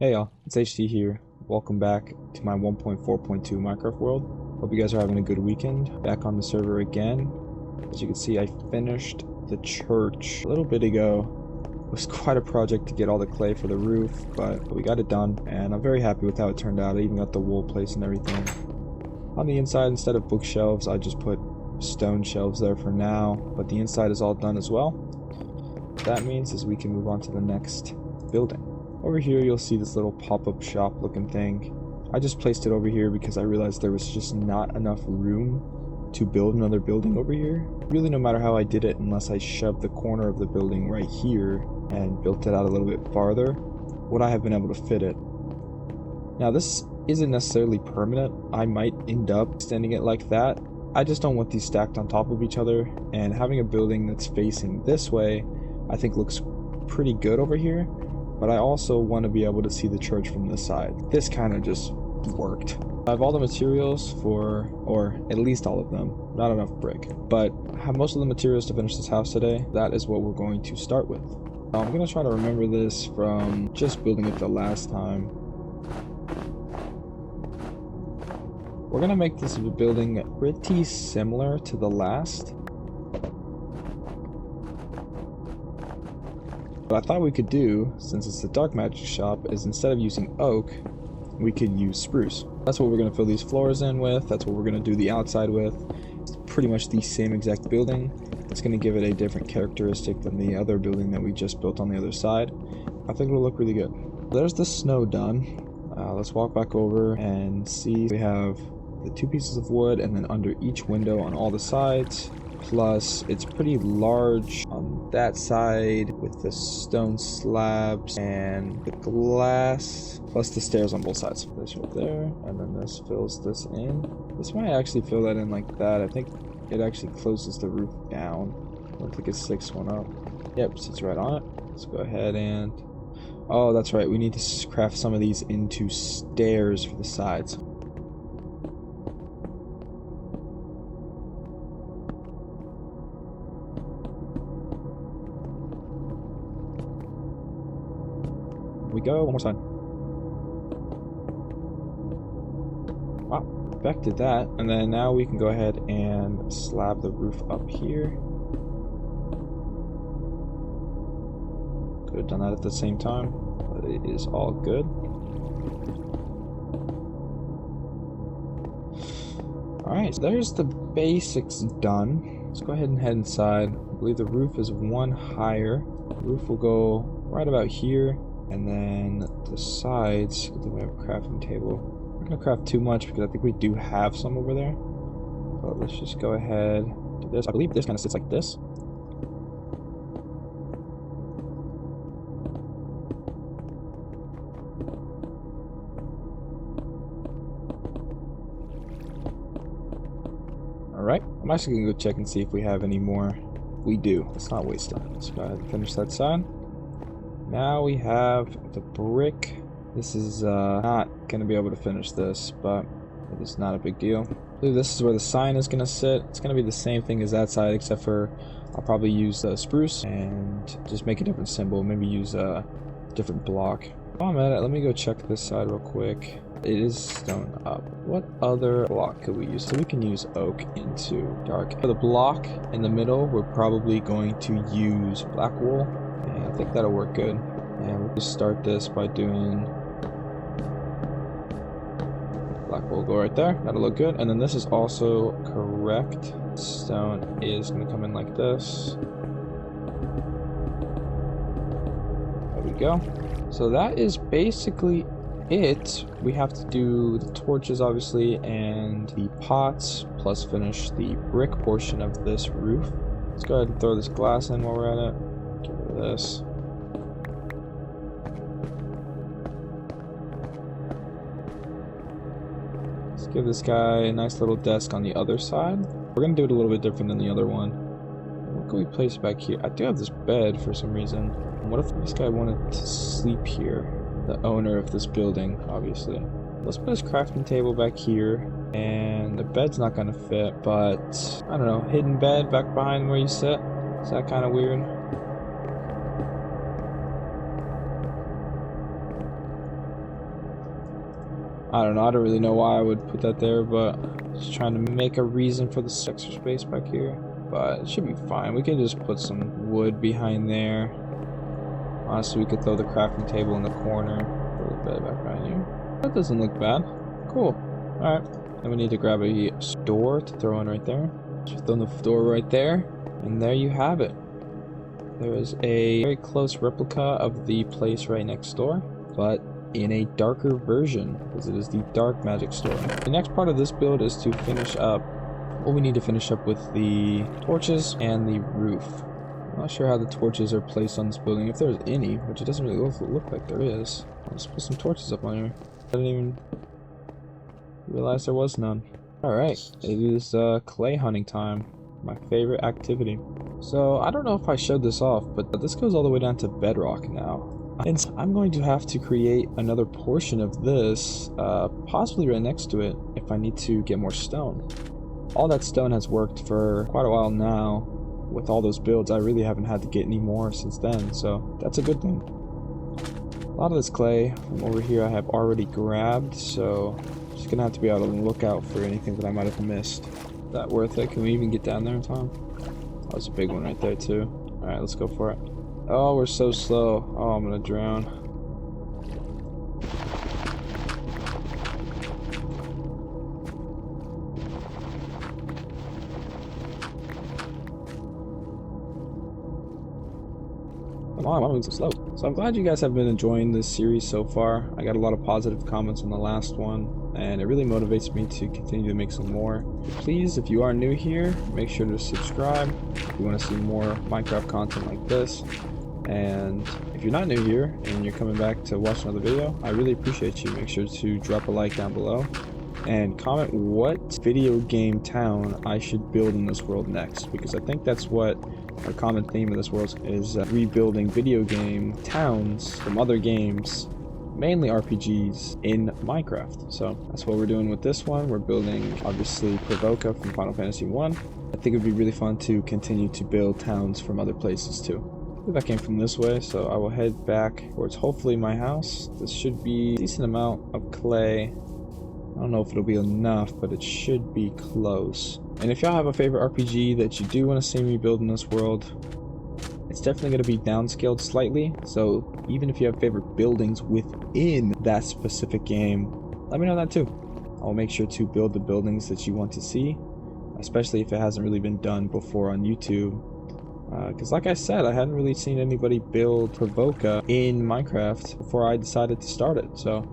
Hey y'all, it's HT here. Welcome back to my 1.4.2 Minecraft world. Hope you guys are having a good weekend. Back on the server again. As you can see, I finished the church a little bit ago. It was quite a project to get all the clay for the roof, but we got it done, and I'm very happy with how it turned out. I even got the wool place and everything. On the inside, instead of bookshelves, I just put stone shelves there for now, but the inside is all done as well. What that means is we can move on to the next building. Over here you'll see this little pop-up shop looking thing. I just placed it over here because I realized there was just not enough room to build another building over here. Really, no matter how I did it, unless I shoved the corner of the building right here and built it out a little bit farther, would I have been able to fit it. Now this isn't necessarily permanent. I might end up extending it like that. I just don't want these stacked on top of each other, and having a building that's facing this way I think looks pretty good over here. But I also want to be able to see the church from this side. This kind of just worked. I have all the materials for, or at least all of them, not enough brick, but I have most of the materials to finish this house today. That is what we're going to start with. I'm going to try to remember this from just building it the last time. We're going to make this building pretty similar to the last. What I thought we could do, since it's a dark magic shop, is instead of using oak, we could use spruce. That's what we're going to fill these floors in with. That's what we're going to do the outside with. It's pretty much the same exact building. It's going to give it a different characteristic than the other building that we just built on the other side. I think it'll look really good. There's the snow done. Let's walk back over and see. We have the 2 pieces of wood, and then under each window on all the sides. Plus, it's pretty large on that side with the stone slabs and the glass, plus the stairs on both sides. This right there, and then this fills this in. This might actually fill that in like that. I think it actually closes the roof down. I don't think it sticks one up. Yep, sits right on it. Let's go ahead and... oh, that's right. We need to craft some of these into stairs for the sides. We go one more time. Wow, perfected that. And then now we can go ahead and slab the roof up here. Could have done that at the same time, but it is all good. Alright, so there's the basics done. Let's go ahead and head inside. I believe the roof is one higher. The roof will go right about here. And then the sides, good thing we have a crafting table. We're not gonna craft too much because I think we do have some over there. But let's just go ahead and do this. I believe this kind of sits like this. Alright, I'm actually gonna go check and see if we have any more. We do. Let's not waste time. Let's go ahead and finish that side. Now we have the brick. This is not going to be able to finish this, but it's not a big deal. I believe this is where the sign is going to sit. It's going to be the same thing as that side, except for I'll probably use spruce and just make a different symbol. Maybe use a different block. While I'm at it, let me go check this side real quick. It is stone up. What other block could we use? So we can use oak into dark. For the block in the middle, we're probably going to use black wool. I think that'll work good. And we'll just start this by doing black wool go right there. That'll look good. And then this is also correct. Stone is going to come in like this. There we go. So that is basically it. We have to do the torches obviously and the pots plus finish the brick portion of this roof. Let's go ahead and throw this glass in while we're at it. Get rid of this. Let's give this guy a nice little desk on the other side. We're going to do it a little bit different than the other one. What can we place back here? I do have this bed for some reason. What if this guy wanted to sleep here? The owner of this building, obviously. Let's put his crafting table back here. And the bed's not going to fit, but I don't know. Hidden bed back behind where you sit. Is that kind of weird? I don't know. I don't really know why I would put that there, but just trying to make a reason for the extra space back here. But it should be fine. We can just put some wood behind there. Honestly, we could throw the crafting table in the corner. A little bit back behind here. That doesn't look bad. Cool. Alright. And we need to grab a door to throw in right there. Just throw the door right there. And there you have it. There is a very close replica of the place right next door, but in a darker version, because it is the dark magic store. The next part of this build is to finish up what we need to finish up with the torches and the roof. I'm not sure how the torches are placed on this building, if there's any, which it doesn't really look like there is. Let's put some torches up on here. I didn't even realize there was none. Alright, it is clay hunting time. My favorite activity. So, I don't know if I showed this off, but this goes all the way down to bedrock now. And so I'm going to have to create another portion of this, possibly right next to it, if I need to get more stone. All that stone has worked for quite a while now. With all those builds, I really haven't had to get any more since then, so that's a good thing. A lot of this clay from over here I have already grabbed, so I'm just gonna have to be able to look out for anything that I might have missed. Is that worth it? Can we even get down there in time? Oh, there's a big one right there too. Alright, let's go for it. Oh, we're so slow. Oh, I'm gonna drown. Come on, I'm moving so slow. So I'm glad you guys have been enjoying this series so far. I got a lot of positive comments on the last one, and it really motivates me to continue to make some more. Please, if you are new here, make sure to subscribe if you want to see more Minecraft content like this. And if you're not new here and you're coming back to watch another video, I really appreciate you. Make sure to drop a like down below and comment what video game town I should build in this world next, because I think that's what our common theme of this world is, rebuilding video game towns from other games, mainly RPGs, in Minecraft. So that's what we're doing with this one. We're building, obviously, Provoca from Final Fantasy 1. I think it would be really fun to continue to build towns from other places too. I believe I came from this way, so I will head back towards hopefully my house. This should be a decent amount of clay. I don't know if it'll be enough, but it should be close. And if y'all have a favorite RPG that you do want to see me build in this world, it's definitely going to be downscaled slightly. So even if you have favorite buildings within that specific game, let me know that too. I'll make sure to build the buildings that you want to see, especially if it hasn't really been done before on YouTube. Because like I said, I hadn't really seen anybody build Provoca in Minecraft before I decided to start it. So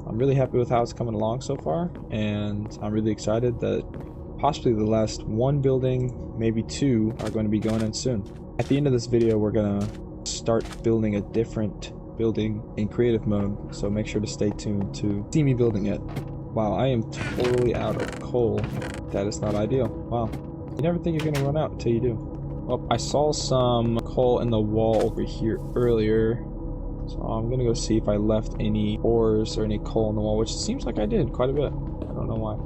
I'm really happy with how it's coming along so far, and I'm really excited that possibly the last one building, maybe two, are going to be going in soon. At the end of this video, we're going to start building a different building in creative mode, so make sure to stay tuned to see me building it. Wow, I am totally out of coal. That is not ideal. Wow. You never think you're going to run out until you do. Well, I saw some coal in the wall over here earlier, so I'm going to go see if I left any ores or any coal in the wall, which it seems like I did quite a bit. I don't know why.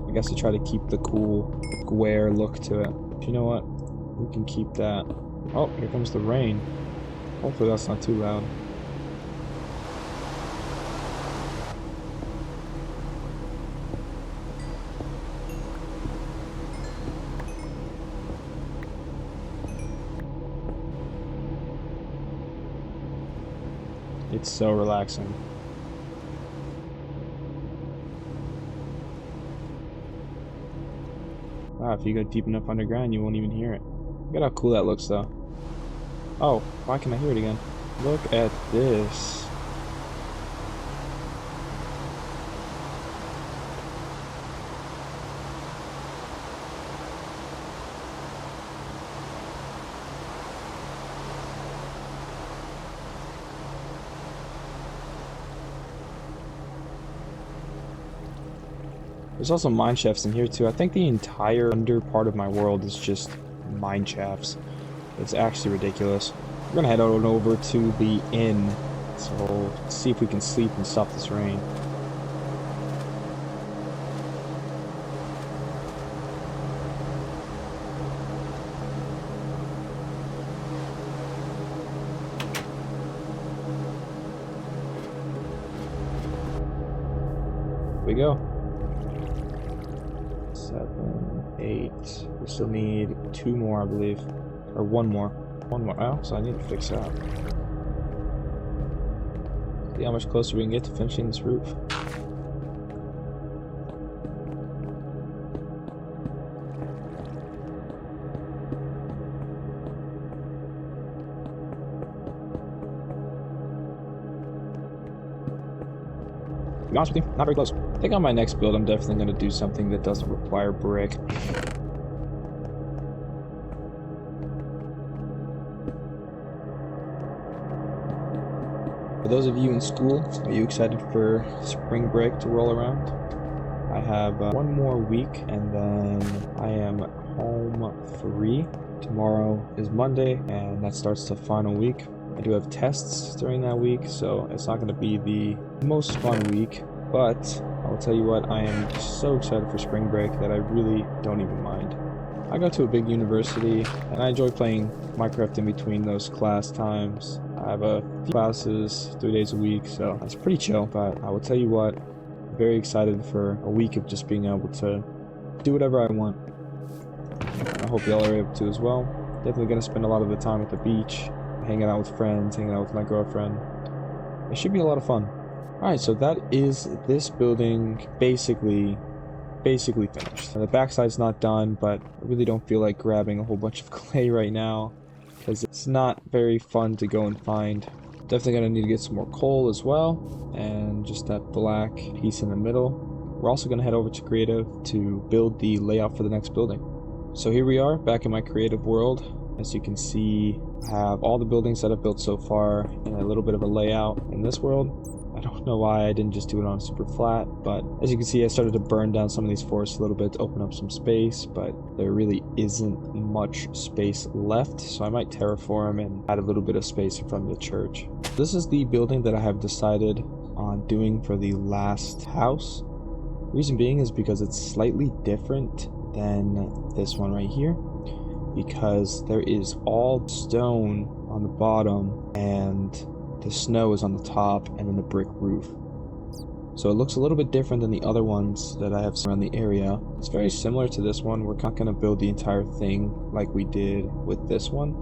I guess to try to keep the cool square look to it. But you know what? We can keep that. Oh, here comes the rain. Hopefully that's not too loud. It's so relaxing. Wow, if you go deep enough underground, you won't even hear it. Look at how cool that looks, though. Oh, why can't I hear it again? Look at this. There's also mine shafts in here too. I think the entire under part of my world is just mine shafts. It's actually ridiculous. We're gonna head on over to the inn, so let's see if we can sleep and stop this rain. we go. 7, 8. We still need 2 more, I believe. Or 1 more. 1 more. Oh, so I need to fix that. See how much closer we can get to finishing this roof. To be honest with you, not very close. I think on my next build, I'm definitely going to do something that doesn't require brick. For those of you in school, are you excited for spring break to roll around? I have 1 more week and then I am home free. Tomorrow is Monday and that starts the final week. I do have tests during that week, so it's not going to be the most fun week, but I will tell you what, I am so excited for spring break that I really don't even mind. I go to a big university and I enjoy playing Minecraft in between those class times. I have a few classes 3 days a week, so it's pretty chill, but I will tell you what, I'm very excited for a week of just being able to do whatever I want. I hope y'all are able to as well. Definitely going to spend a lot of the time at the beach, hanging out with friends, hanging out with my girlfriend. It should be a lot of fun. Alright, so that is this building basically finished. The backside's not done, but I really don't feel like grabbing a whole bunch of clay right now because it's not very fun to go and find. Definitely gonna need to get some more coal as well, and just that black piece in the middle. We're also gonna head over to creative to build the layout for the next building. So here we are back in my creative world. As you can see, I have all the buildings that I've built so far and a little bit of a layout in this world. I don't know why I didn't just do it on super flat, but as you can see, I started to burn down some of these forests a little bit to open up some space, but there really isn't much space left, so I might terraform and add a little bit of space in front of the church. This is the building that I have decided on doing for the last house. Reason being is because it's slightly different than this one right here, because there is all stone on the bottom and the snow is on the top and then the brick roof. So it looks a little bit different than the other ones that I have around the area. It's very similar to this one. We're not going to build the entire thing like we did with this one.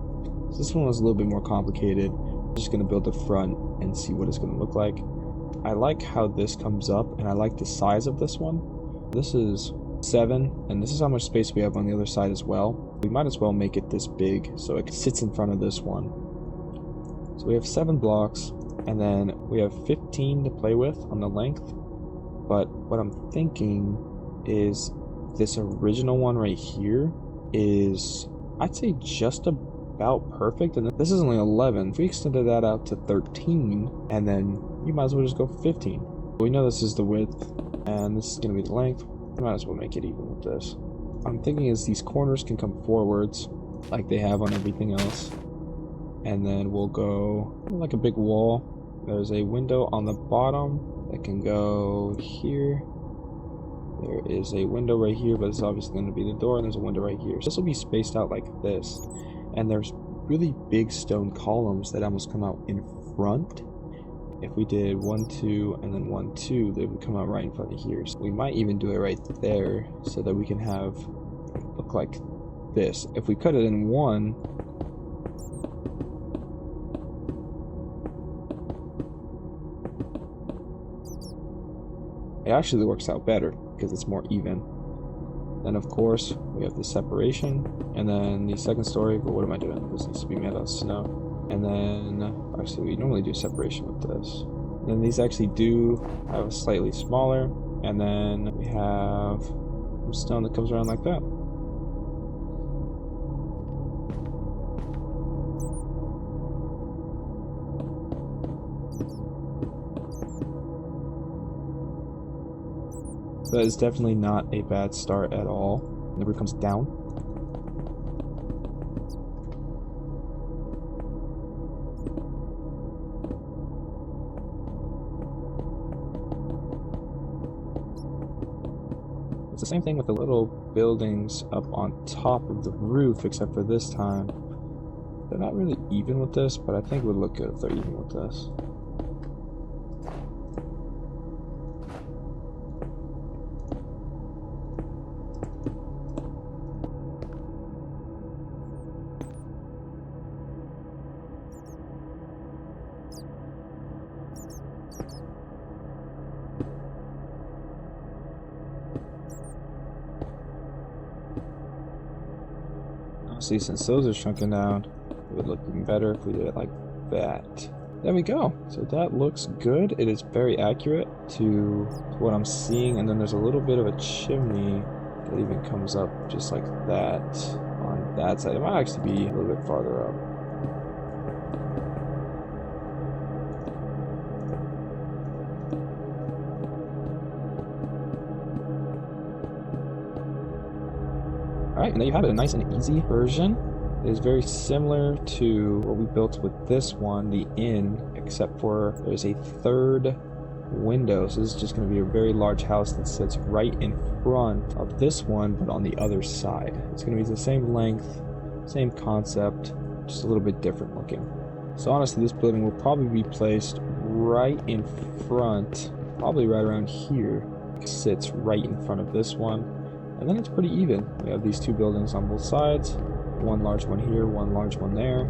So this one was a little bit more complicated. I'm just going to build the front and see what it's going to look like. I like how this comes up and I like the size of this one. This is 7 and this is how much space we have on the other side as well. We might as well make it this big so it sits in front of this one. So we have 7 blocks, and then we have 15 to play with on the length. But what I'm thinking is this original one right here is, I'd say, just about perfect. And this is only 11. If we extended that out to 13, and then you might as well just go 15. We know this is the width, and this is going to be the length. We might as well make it even with this. What I'm thinking is these corners can come forwards, like they have on everything else. And then we'll go like a big wall. There's a window on the bottom that can go here. There is a window right here, but it's obviously going to be the door, and there's a window right here. So this will be spaced out like this. And there's really big stone columns that almost come out in front. If we did 1, 2, and then 1, 2, they would come out right in front of here. So we might even do it right there so that we can have it look like this. If we cut it in 1, it actually works out better because it's more even. Then of course we have the separation, and then the second story, but what am I doing? This needs to be made out of snow. And then actually we normally do separation with this. And then these actually do have a slightly smaller, and then we have some stone that comes around like that. That is definitely not a bad start at all. The roof comes down. It's the same thing with the little buildings up on top of the roof, except for this time they're not really even with this, but I think it would look good if they're even with this. honestly, since those are shrunken down, it would look even better if we did it like that. There we go. So that looks good. It is very accurate to what I'm seeing, and then there's a little bit of a chimney that even comes up just like that on that side. It might actually be a little bit farther up. Alright, and there you have it, a nice and easy version. It is very similar to what we built with this one, the inn, except for there's a third window. So this is just going to be a very large house that sits right in front of this one, but on the other side. It's going to be the same length, same concept, just a little bit different looking. So honestly, this building will probably be placed right in front, probably right around here. It sits right in front of this one. And then it's pretty even. We have these two buildings on both sides. One large one here, one large one there.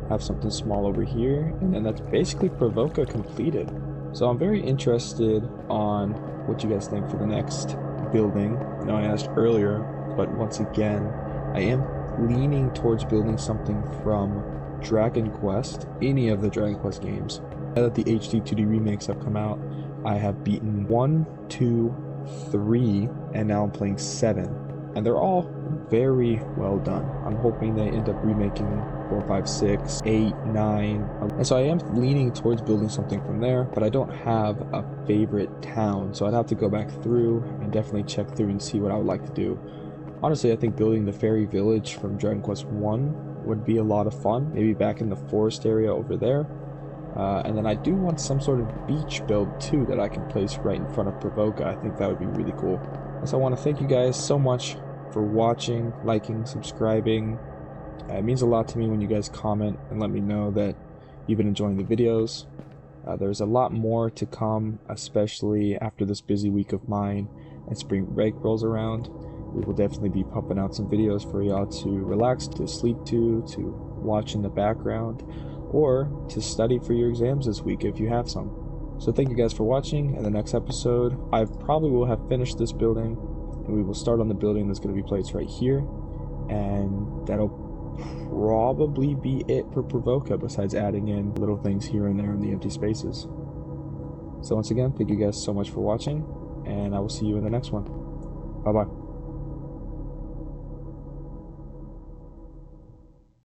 Have something small over here. And then that's basically Provoca completed. So I'm very interested on what you guys think for the next building. I know I asked earlier, but once again, I am leaning towards building something from Dragon Quest, any of the Dragon Quest games. Now that the HD 2D remakes have come out, I have beaten 1, 2, 3, and now I'm playing 7, and they're all very well done. I'm hoping they end up remaking 4, 5, 6, 8, 9, and so I am leaning towards building something from there, but I don't have a favorite town, so I'd have to go back through and definitely check through and see what I would like to do. Honestly, I think building the fairy village from Dragon Quest 1 would be a lot of fun, maybe back in the forest area over there. And then I do want some sort of beach build too that I can place right in front of Provoca. I think that would be really cool. So I want to thank you guys so much for watching, liking, subscribing. It means a lot to me when you guys comment and let me know that you've been enjoying the videos. There's a lot more to come, especially after this busy week of mine and spring break rolls around. We will definitely be pumping out some videos for y'all to relax, to sleep to watch in the background, or to study for your exams this week if you have some. So thank you guys for watching. In the next episode, I probably will have finished this building, and we will start on the building that's going to be placed right here, and that'll probably be it for Provoca, besides adding in little things here and there in the empty spaces. So once again, thank you guys so much for watching, and I will see you in the next one. Bye bye.